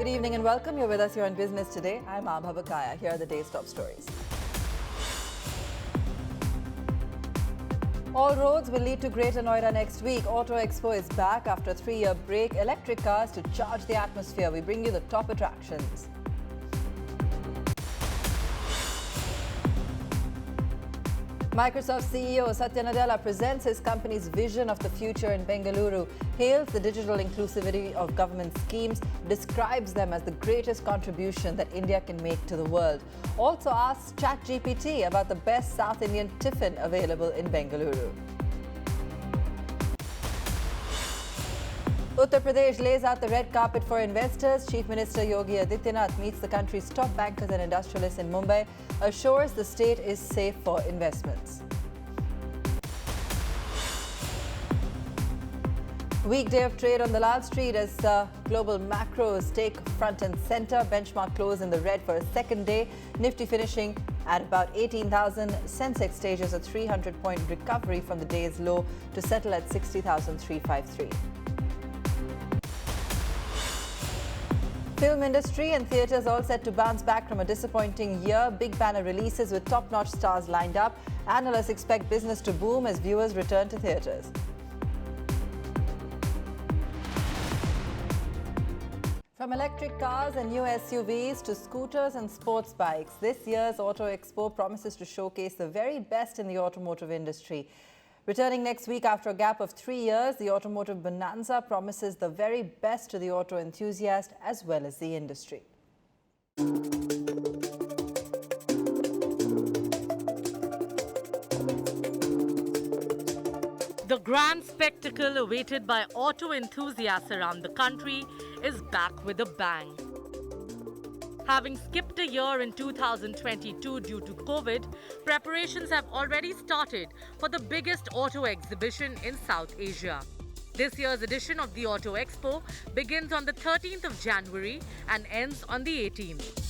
Good evening and welcome. You're with us here on Business Today. I'm Abha Bakaya. Here are the day's top stories. All roads will lead to Greater Noida next week. Auto Expo is back after a 3-year break. Electric cars to charge the atmosphere. We bring you the top attractions. Microsoft CEO Satya Nadella presents his company's vision of the future in Bengaluru, hails the digital inclusivity of government schemes, describes them as the greatest contribution that India can make to the world. Also asks ChatGPT about the best South Indian tiffin available in Bengaluru. Uttar Pradesh lays out the red carpet for investors. Chief Minister Yogi Adityanath meets the country's top bankers and industrialists in Mumbai, assures the state is safe for investments. Weekday of trade on the Lal Street as global macros take front and center. Benchmark close in the red for a second day. Nifty finishing at about 18,000. Sensex stages a 300-point recovery from the day's low to settle at 60,353. Film industry and theatres all set to bounce back from a disappointing year. Big banner releases with top-notch stars lined up. Analysts expect business to boom as viewers return to theatres. From electric cars and new SUVs to scooters and sports bikes, this year's Auto Expo promises to showcase the very best in the automotive industry. Returning next week after a gap of 3 years, the Automotive Bonanza promises the very best to the auto enthusiast as well as the industry. The grand spectacle awaited by auto enthusiasts around the country is back with a bang. Having skipped a year in 2022 due to COVID, preparations have already started for the biggest auto exhibition in South Asia. This year's edition of the Auto Expo begins on the 13th of January and ends on the 18th.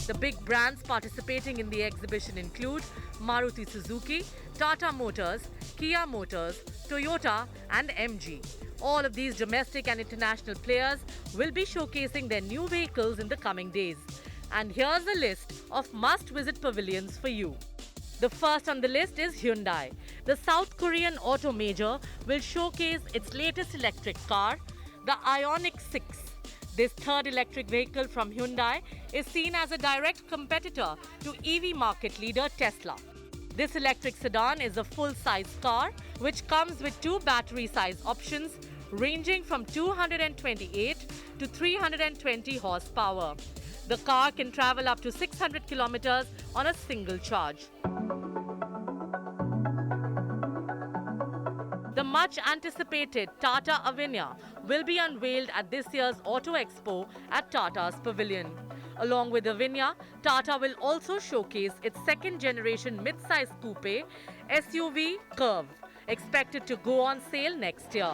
The big brands participating in the exhibition include Maruti Suzuki, Tata Motors, Kia Motors, Toyota and MG. All of these domestic and international players will be showcasing their new vehicles in the coming days. And here's a list of must-visit pavilions for you. The first on the list is Hyundai. The South Korean auto major will showcase its latest electric car, the Ioniq 6. This third electric vehicle from Hyundai is seen as a direct competitor to EV market leader Tesla. This electric sedan is a full-size car which comes with 2 battery-size options ranging from 228 to 320 horsepower. The car can travel up to 600 kilometers on a single charge. The much-anticipated Tata Avinya will be unveiled at this year's Auto Expo at Tata's Pavilion. Along with Avinya, Tata will also showcase its second-generation mid-size coupe SUV Curve, expected to go on sale next year.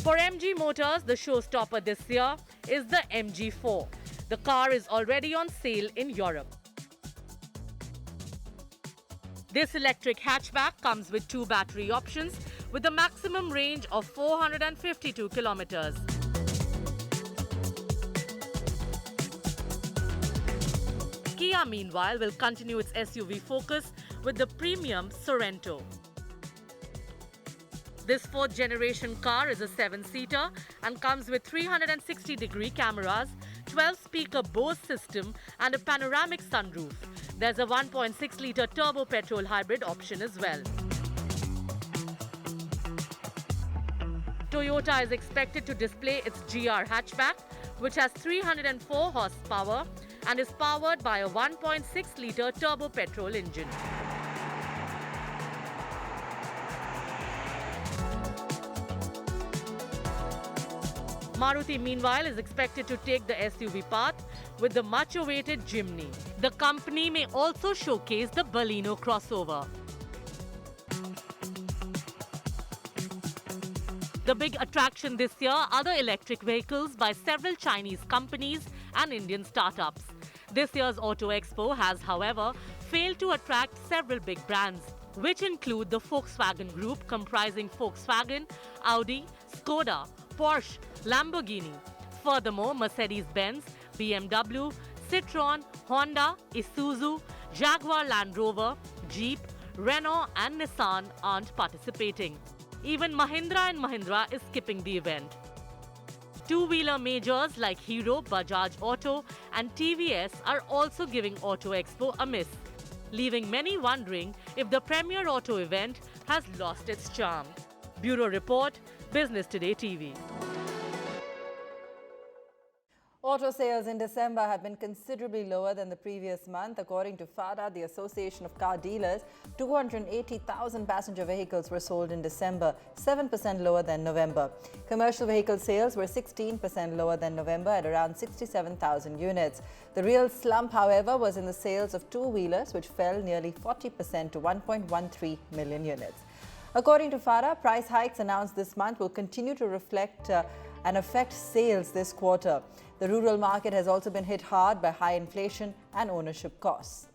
For MG Motors, the showstopper this year is the MG4. The car is already on sale in Europe. This electric hatchback comes with 2 battery options with a maximum range of 452 kilometers. Kia, meanwhile, will continue its SUV focus with the premium Sorento. This 4th generation car is a 7-seater and comes with 360-degree cameras, 12-speaker Bose system and a panoramic sunroof. There's a 1.6-litre turbo petrol hybrid option as well. Toyota is expected to display its GR hatchback, which has 304 horsepower and is powered by a 1.6-litre turbo petrol engine. Maruti, meanwhile, is expected to take the SUV path with the much-awaited Jimny. The company may also showcase the Baleno crossover. The big attraction this year are the electric vehicles by several Chinese companies and Indian startups. This year's Auto Expo has, however, failed to attract several big brands. which include the Volkswagen Group comprising Volkswagen, Audi, Skoda, Porsche, Lamborghini. Furthermore, Mercedes-Benz, BMW, Citroën, Honda, Isuzu, Jaguar Land Rover, Jeep, Renault and Nissan aren't participating. Even Mahindra & Mahindra is skipping the event. Two-wheeler majors like Hero, Bajaj Auto and TVS are also giving Auto Expo a miss, leaving many wondering if the premier auto event has lost its charm. Bureau Report, Business Today TV. Auto sales in December have been considerably lower than the previous month. According to FADA, the Association of Car Dealers, 280,000 passenger vehicles were sold in December, 7% lower than November. Commercial vehicle sales were 16% lower than November at around 67,000 units. The real slump, however, was in the sales of two-wheelers, which fell nearly 40% to 1.13 million units. According to FADA, price hikes announced this month will continue to reflect and affect sales this quarter. The rural market has also been hit hard by high inflation and ownership costs.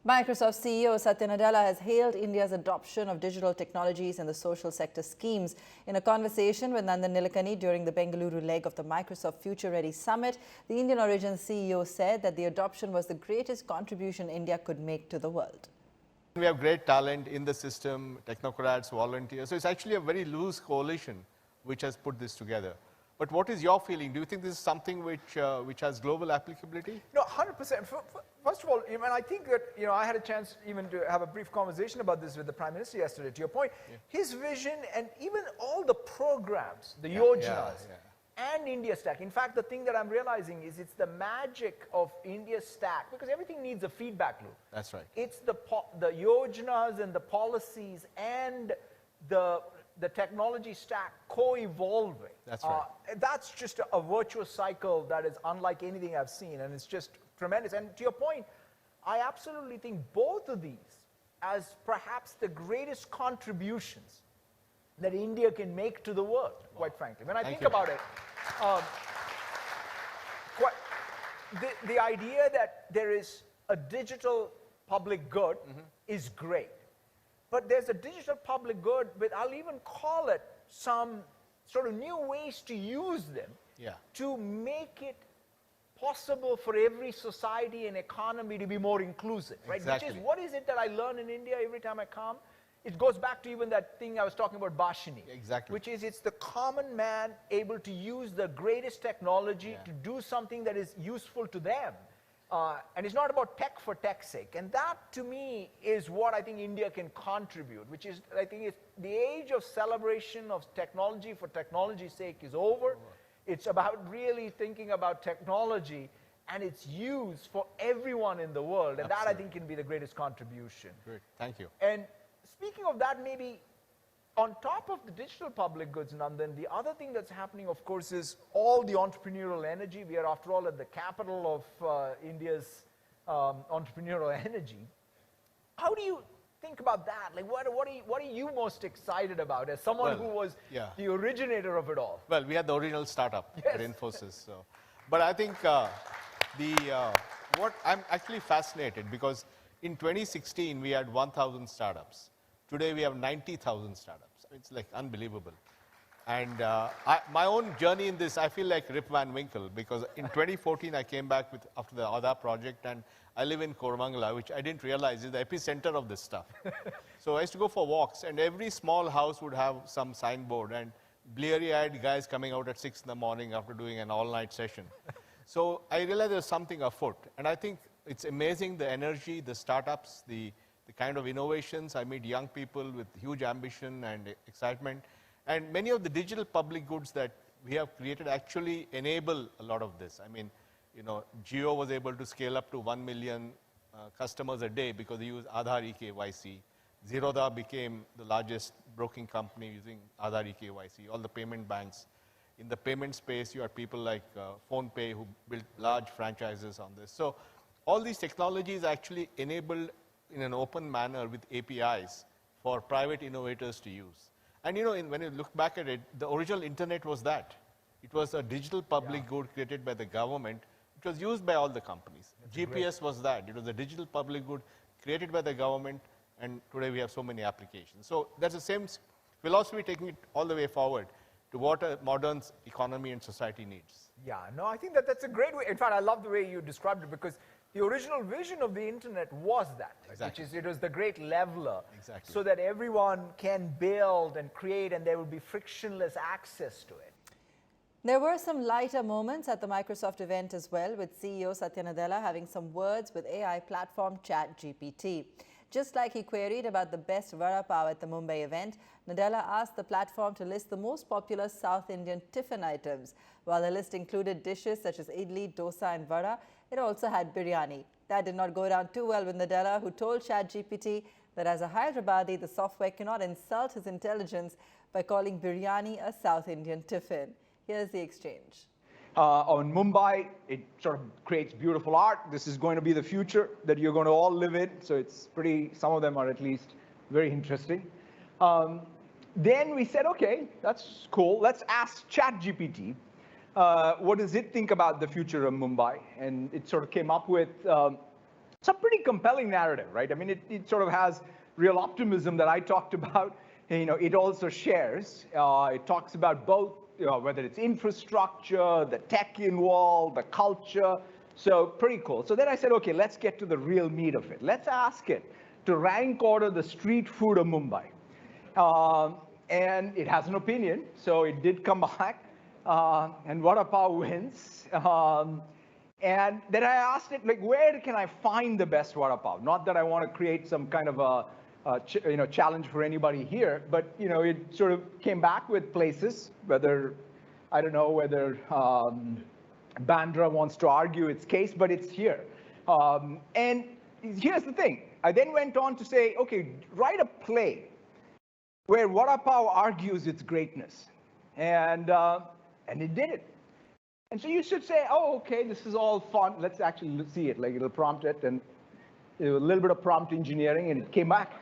Microsoft CEO Satya Nadella has hailed India's adoption of digital technologies in the social sector schemes. In a conversation with Nandan Nilekani during the Bengaluru leg of the Microsoft Future Ready Summit, the Indian origin CEO said that the adoption was the greatest contribution India could make to the world. We have great talent in the system, technocrats, volunteers. So it's actually a very loose coalition which has put this together. But what is your feeling? Do you think this is something which has global applicability? No, 100%. First of all, I think that I had a chance even to have a brief conversation about this with the Prime Minister yesterday. To your point, his vision and even all the programs, the yojanas, and India Stack. In fact, the thing that I'm realizing is it's the magic of India Stack, because everything needs a feedback loop. That's right. It's the yojanas and the policies and the technology stack co-evolving. That's right. That's just a virtuous cycle that is unlike anything I've seen, and it's just tremendous. And to your point, I absolutely think both of these as perhaps the greatest contributions that India can make to the world, quite frankly. When I think about it, the idea that there is a digital public good is great. But there's a digital public good, but I'll even call it some sort of new ways to use them to make it possible for every society and economy to be more inclusive, right? Exactly. Which is, what is it that I learn in India every time I come? It goes back to even that thing I was talking about, Bhashini. Exactly. Which is, it's the common man able to use the greatest technology to do something that is useful to them. And it's not about tech for tech's sake. And that, to me, is what I think India can contribute, which is, I think, it's the age of celebration of technology for technology's sake is over. It's about really thinking about technology and its use for everyone in the world. And that, I think, can be the greatest contribution. Great. Thank you. And speaking of that, maybe on top of the digital public goods, Nandan, the other thing that's happening, of course, is all the entrepreneurial energy. We are, after all, at the capital of India's entrepreneurial energy. How do you think about that? Like, what are you most excited about as someone who was the originator of it all? Well, we had the original startup at Infosys. So. But I think what I'm actually fascinated, because in 2016, we had 1,000 startups. Today, we have 90,000 startups. It's like unbelievable. And my own journey in this, I feel like Rip Van Winkle, because in 2014, I came back after the Aadhaar project, and I live in Koramangala, which I didn't realize is the epicenter of this stuff. So I used to go for walks, and every small house would have some signboard, and bleary-eyed guys coming out at 6 in the morning after doing an all-night session. So I realized there's something afoot. And I think it's amazing, the energy, the startups, the kind of innovations. I meet young people with huge ambition and excitement. And many of the digital public goods that we have created actually enable a lot of this. I mean, Jio was able to scale up to 1 million customers a day because they use Aadhaar eKYC. Zerodha became the largest broking company using Aadhaar eKYC. All the payment banks. In the payment space, you have people like PhonePe who built large franchises on this. So all these technologies actually enabled in an open manner with APIs for private innovators to use. And when you look back at it, the original internet was that. It was a digital public good created by the government. It was used by all the companies. GPS was that. It was a digital public good created by the government, and today we have so many applications. So that's the same philosophy, taking it all the way forward to what a modern economy and society needs. Yeah, no, I think that that's a great way. In fact, I love the way you described it, because the original vision of the internet was that, Exactly. which is it was the great leveler, Exactly. so that everyone can build and create, and there will be frictionless access to it. There were some lighter moments at the Microsoft event as well, with CEO Satya Nadella having some words with AI platform ChatGPT. Just like he queried about the best vada pav at the Mumbai event, Nadella asked the platform to list the most popular South Indian tiffin items. While the list included dishes such as idli, dosa and vada, it also had biryani. That did not go down too well with Nadella, who told ChatGPT that as a Hyderabadi, the software cannot insult his intelligence by calling biryani a South Indian tiffin. Here's the exchange. On Mumbai, it sort of creates beautiful art. This is going to be the future that you're going to all live in. So it's pretty, some of them are at least very interesting. Then we said, okay, that's cool. Let's ask ChatGPT, what does it think about the future of Mumbai? And it sort of came up with some pretty compelling narrative, right? I mean, it sort of has real optimism that I talked about. You know, it also shares. It talks about both, whether it's infrastructure, the tech involved, the culture. So pretty cool. So then I said, okay, let's get to the real meat of it. Let's ask it to rank order the street food of Mumbai. And it has an opinion. So it did come back. And vada pav wins. And then I asked it, like, where can I find the best vada pav? Not that I want to create some kind of a challenge for anybody here, but it sort of came back with places. Whether I don't know whether Bandra wants to argue its case, but it's here. And here's the thing: I then went on to say, okay, write a play where vada pav argues its greatness, and it did it. And so you should say, oh, okay, this is all fun. Let's actually see it. Like, it'll prompt it, and a little bit of prompt engineering, and it came back.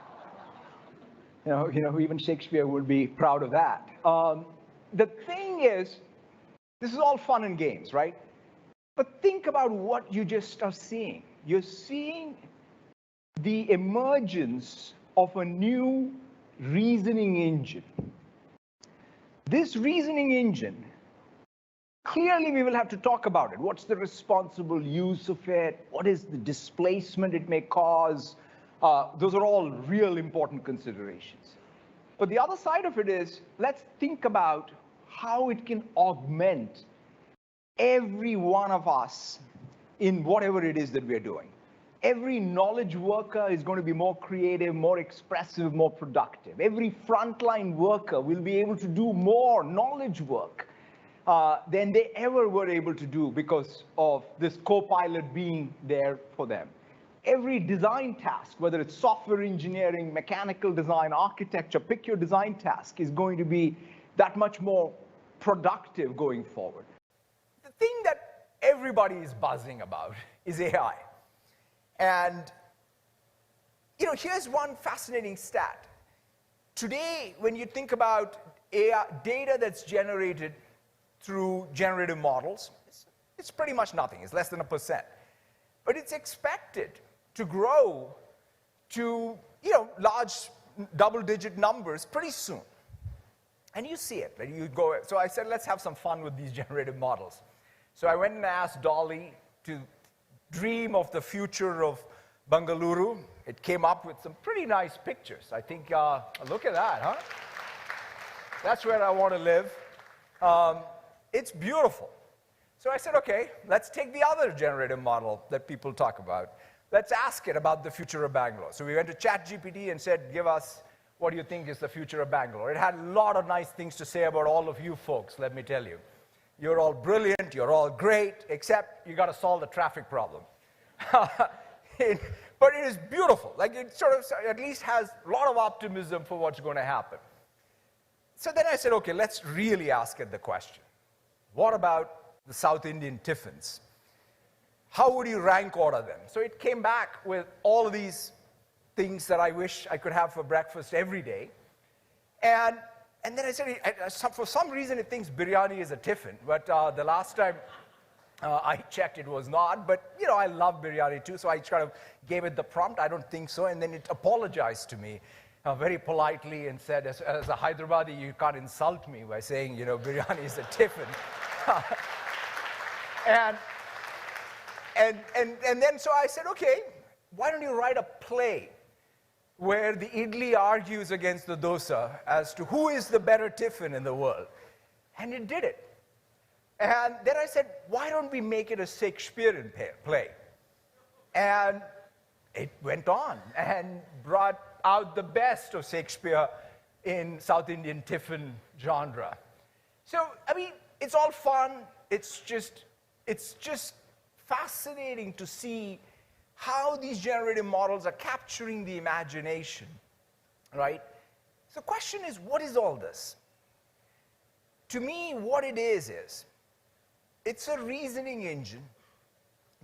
Even Shakespeare would be proud of that. The thing is, this is all fun and games, right? But think about what you just are seeing. You're seeing the emergence of a new reasoning engine. This reasoning engine, clearly we will have to talk about it. What's the responsible use of it? What is the displacement it may cause? Those are all real important considerations. But the other side of it is, let's think about how it can augment every one of us in whatever it is that we're doing. Every knowledge worker is going to be more creative, more expressive, more productive. Every frontline worker will be able to do more knowledge work than they ever were able to do because of this co-pilot being there for them. Every design task, whether it's software engineering, mechanical design, architecture, pick your design task, is going to be that much more productive going forward. The thing that everybody is buzzing about is AI. And, here's one fascinating stat. Today, when you think about AI, data that's generated through generative models, it's pretty much nothing. It's less than 1%. But it's expected to grow to, large double-digit numbers pretty soon. And you see it. So I said, let's have some fun with these generative models. So I went and asked Dolly to dream of the future of Bengaluru. It came up with some pretty nice pictures. I think, look at that, huh? That's where I want to live. It's beautiful. So I said, okay, let's take the other generative model that people talk about. Let's ask it about the future of Bangalore. So we went to ChatGPT and said, give us, what do you think is the future of Bangalore? It had a lot of nice things to say about all of you folks, let me tell you. You're all brilliant, you're all great, except you got to solve the traffic problem. But it is beautiful. Like, it sort of at least has a lot of optimism for what's going to happen. So then I said, okay, let's really ask it the question. What about the South Indian tiffins? How would you rank order them? So it came back with all of these things that I wish I could have for breakfast every day. And then I said, for some reason it thinks biryani is a tiffin. But the last time I checked, it was not, but you know, I love biryani too, so I kind of gave it the prompt, I don't think so, and then it apologized to me very politely and said, as a Hyderabadi, you can't insult me by saying, you know, biryani is a tiffin. and then so I said, okay, why don't you write a play where the idli argues against the dosa as to who is the better tiffin in the world? And it did it. And then I said, why don't we make it a Shakespearean play? And it went on and brought out the best of Shakespeare in South Indian tiffin genre. So, I mean, it's all fun. It's just fascinating to see how these generative models are capturing the imagination, right? So the question is, what is all this? To me, what it is it's a reasoning engine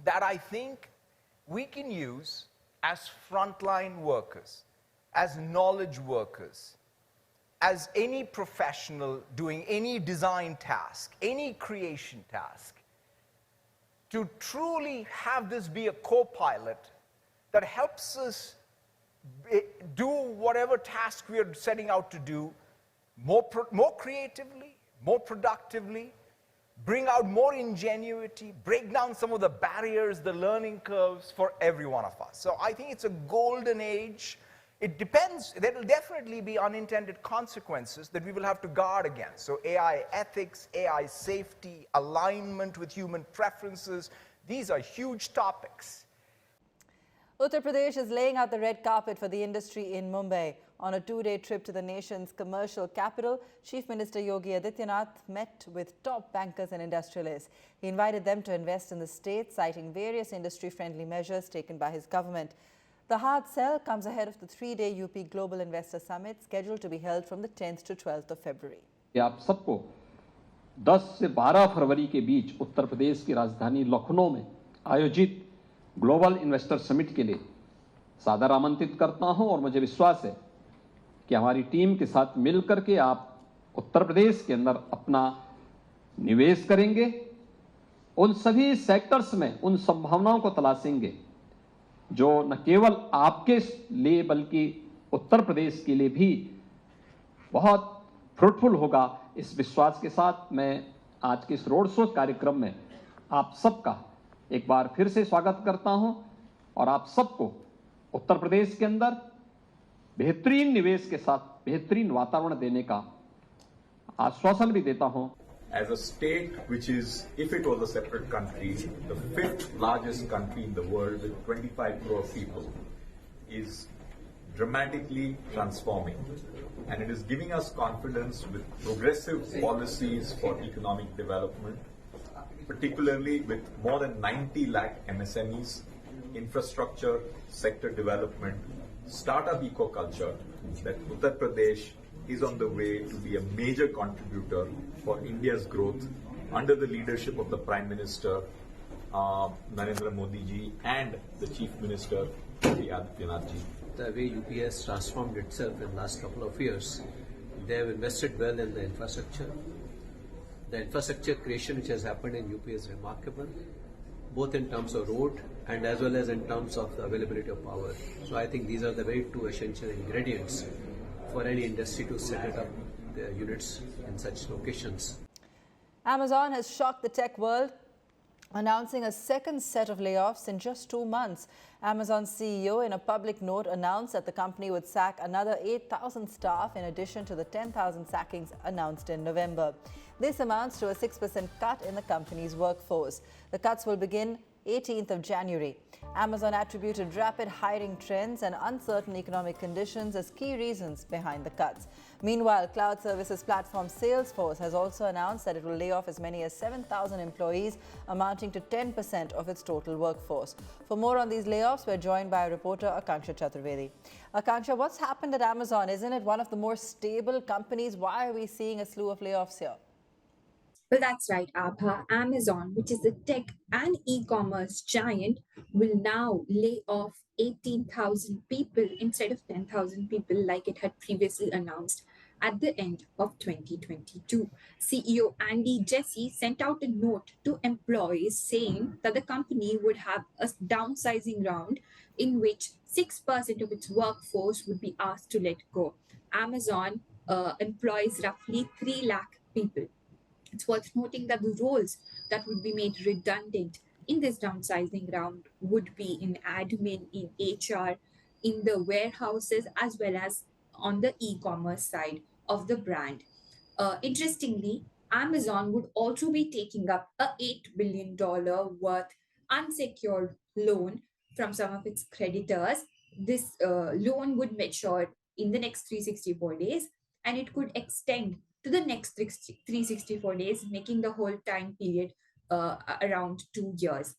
that I think we can use as frontline workers, as knowledge workers, as any professional doing any design task, any creation task, to truly have this be a co-pilot that helps us do whatever task we are setting out to do more creatively, more productively, bring out more ingenuity, break down some of the barriers, the learning curves for every one of us. So I think it's a golden age. It depends, there will definitely be unintended consequences that we will have to guard against. So AI ethics, AI safety, alignment with human preferences, these are huge topics. Uttar Pradesh is laying out the red carpet for the industry in Mumbai. On a two-day trip to the nation's commercial capital, Chief Minister Yogi Adityanath met with top bankers and industrialists. He invited them to invest in the state, citing various industry-friendly measures taken by his government. The hard sell comes ahead of the three-day UP Global Investor Summit scheduled to be held from the 10th to 12th of February. आप सबको 10 से 12 फरवरी के बीच उत्तर प्रदेश की राजधानी लखनऊ में आयोजित global investor summit के लिए सादर आमंत्रित करता हूं और मुझे विश्वास है कि हमारी टीम के साथ मिलकर के आप उत्तर प्रदेश के अंदर अपना निवेश करेंगे, उन सभी सेक्टर्स में उन संभावनाओं को तलाशेंगे जो न केवल आपके लिए बल्कि उत्तर प्रदेश के लिए भी बहुत फ्रूटफुल होगा। इस विश्वास के साथ मैं आज के इस रोड शो कार्यक्रम में आप सबका एक बार फिर से स्वागत करता हूं और आप सबको उत्तर प्रदेश के अंदर बेहतरीन निवेश के साथ बेहतरीन वातावरण देने का आश्वासन भी देता हूं। As a state which is, if it was a separate country, the 5th largest country in the world with 25 crore people, is dramatically transforming. And it is giving us confidence with progressive policies for economic development, particularly with more than 90 lakh MSMEs, infrastructure, sector development, startup eco-culture, that Uttar Pradesh is on the way to be a major contributor for India's growth under the leadership of the Prime Minister Narendra Modi ji and the Chief Minister Yogi Adityanath ji. The way UP has transformed itself in the last couple of years, they have invested well in the infrastructure. The infrastructure creation which has happened in UP is remarkable, both in terms of road and as well as in terms of the availability of power. So I think these are the very two essential ingredients for any industry to set it up their units in such locations. Amazon has shocked the tech world, announcing a second set of layoffs in just 2 months. Amazon CEO, in a public note, announced that the company would sack another 8,000 staff in addition to the 10,000 sackings announced in November. This amounts to a 6% cut in the company's workforce. The cuts will begin 18th of January. Amazon attributed rapid hiring trends and uncertain economic conditions as key reasons behind the cuts. Meanwhile, cloud services platform Salesforce has also announced that it will lay off as many as 7,000 employees, amounting to 10% of its total workforce. For more on these layoffs, we're joined by reporter Akanksha Chaturvedi. Akanksha, what's happened at Amazon? Isn't it one of the more stable companies? Why are we seeing a slew of layoffs here? Well, that's right, Abha. Amazon, which is a tech and e-commerce giant, will now lay off 18,000 people instead of 10,000 people like it had previously announced. at the end of 2022. CEO Andy Jassy sent out a note to employees saying that the company would have a downsizing round in which 6% of its workforce would be asked to let go. Amazon employs roughly 3 lakh people. It's worth noting that the roles that would be made redundant in this downsizing round would be in admin, in HR, in the warehouses, as well as on the e commerce side of the brand. Interestingly, Amazon would also be taking up a $8 billion worth unsecured loan from some of its creditors. This loan would mature in the next 364 days, and it could extend to the next 364 days, making the whole time period around 2 years.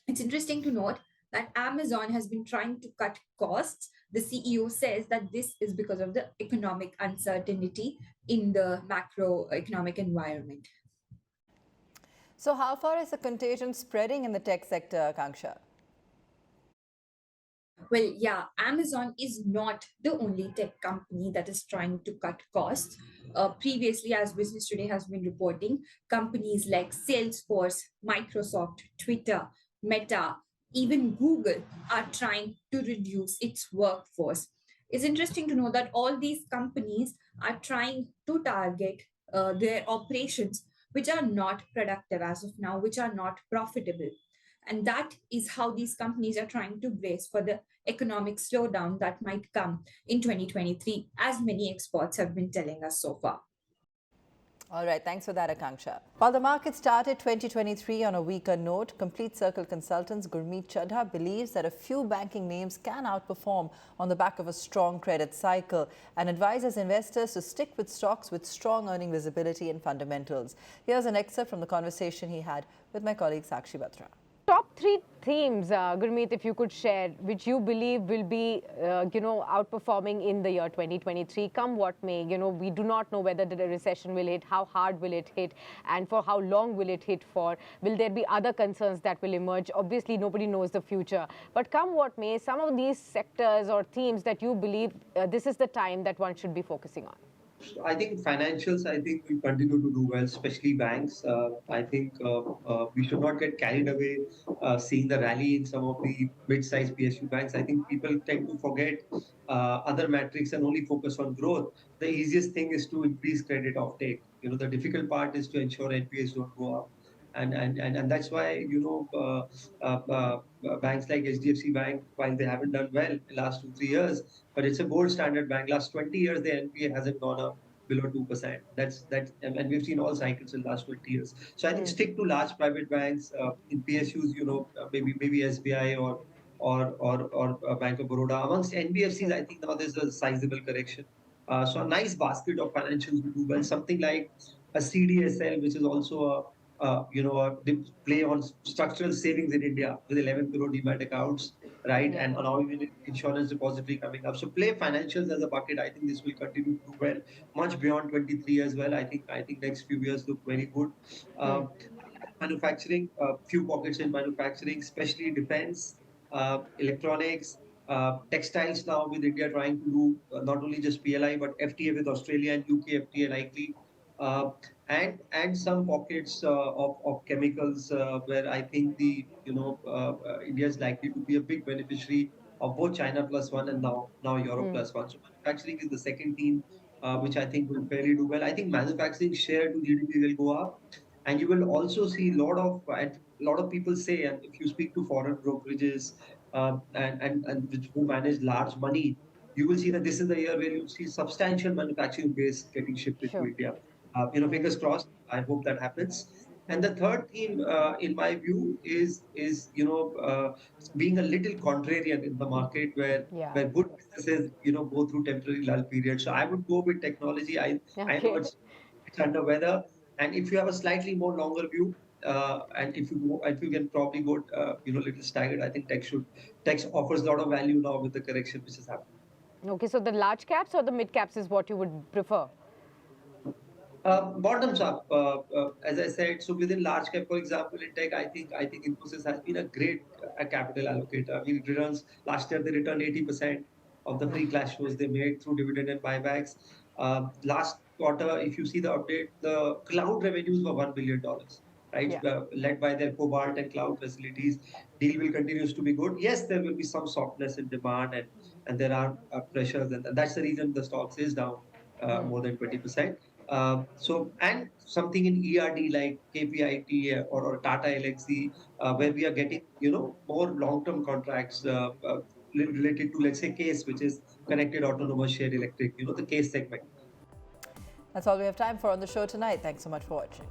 It's interesting to note that Amazon has been trying to cut costs. The CEO says that this is because of the economic uncertainty in the macroeconomic environment. So how far is the contagion spreading in the tech sector, Akanksha? Well, yeah, Amazon is not the only tech company that is trying to cut costs. Previously, as Business Today has been reporting, companies like Salesforce, Microsoft, Twitter, Meta, even Google are trying to reduce its workforce. It's interesting to know that all these companies are trying to target their operations which are not productive as of now, which are not profitable. And that is how these companies are trying to brace for the economic slowdown that might come in 2023, as many experts have been telling us so far. All right, thanks for that, Akanksha. While the market started 2023 on a weaker note, Complete Circle Consultants Gurmeet Chadha believes that a few banking names can outperform on the back of a strong credit cycle and advises investors to stick with stocks with strong earning visibility and fundamentals. Here's an excerpt from the conversation he had with my colleague Sakshi Batra. Top three themes, Gurmeet, if you could share, which you believe will be, outperforming in the year 2023, come what may. We do not know whether the recession will hit, how hard will it hit, and for how long will it hit for. Will there be other concerns that will emerge? Obviously, nobody knows the future. But come what may, some of these sectors or themes that you believe this is the time that one should be focusing on. I think financials, will continue to do well, especially banks. We should not get carried away seeing the rally in some of the mid-sized PSU banks. I think people tend to forget other metrics and only focus on growth. The easiest thing is to increase credit offtake. The difficult part is to ensure NPAs don't go up. And that's why, banks like HDFC Bank, while they haven't done well in the last 2-3 years, but it's a gold standard bank. Last 20 years, the NPA hasn't gone up below 2%. And we've seen all cycles in the last 20 years. So I think stick to large private banks in PSUs, maybe SBI or Bank of Baroda. Amongst NBFCs, I think now there's a sizable correction. So a nice basket of financials will do well. Something like a CDSL, which is also a play on structural savings in India with 11 crore demat accounts, right? And now even insurance depository coming up. So play financials as a bucket. I think this will continue to do well, much beyond 23 as well. I think next few years look very good. Manufacturing, few pockets in manufacturing, especially defense, electronics, textiles now with India trying to do not only just PLI but FTA with Australia and UK FTA likely. And some pockets of chemicals where I think India is likely to be a big beneficiary of both China plus one and now Europe plus one. So manufacturing is the second theme which I think will fairly do well. I think manufacturing share to GDP will go up, and you will also see a lot of people say, and if you speak to foreign brokerages and who manage large money, you will see that this is the year where you see substantial manufacturing base getting shifted to India. Fingers crossed. I hope that happens. And the third theme, in my view, is being a little contrarian in the market where good businesses go through temporary lull periods. So I would go with technology. I know it's under weather, and if you have a slightly more longer view, and if you can probably go little staggered, I think tech offers a lot of value now with the correction which is happening. Okay, so the large caps or the mid caps is what you would prefer? Bottoms up, as I said. So within large cap, for example, in tech, I think Infosys has been a great capital allocator. I mean, returns last year they returned 80% of the free cash flows they made through dividend and buybacks. Last quarter, if you see the update, the cloud revenues were $1 billion, right? Yeah. Led by their Cobalt and cloud facilities. Deal will continues to be good. Yes, there will be some softness in demand and there are pressures, and that's the reason the stocks is down more than 20%. And something in ERD like KPIT or Tata LXC, where we are getting, more long-term contracts related to, let's say, CASE, which is connected autonomous shared electric, the CASE segment. That's all we have time for on the show tonight. Thanks so much for watching.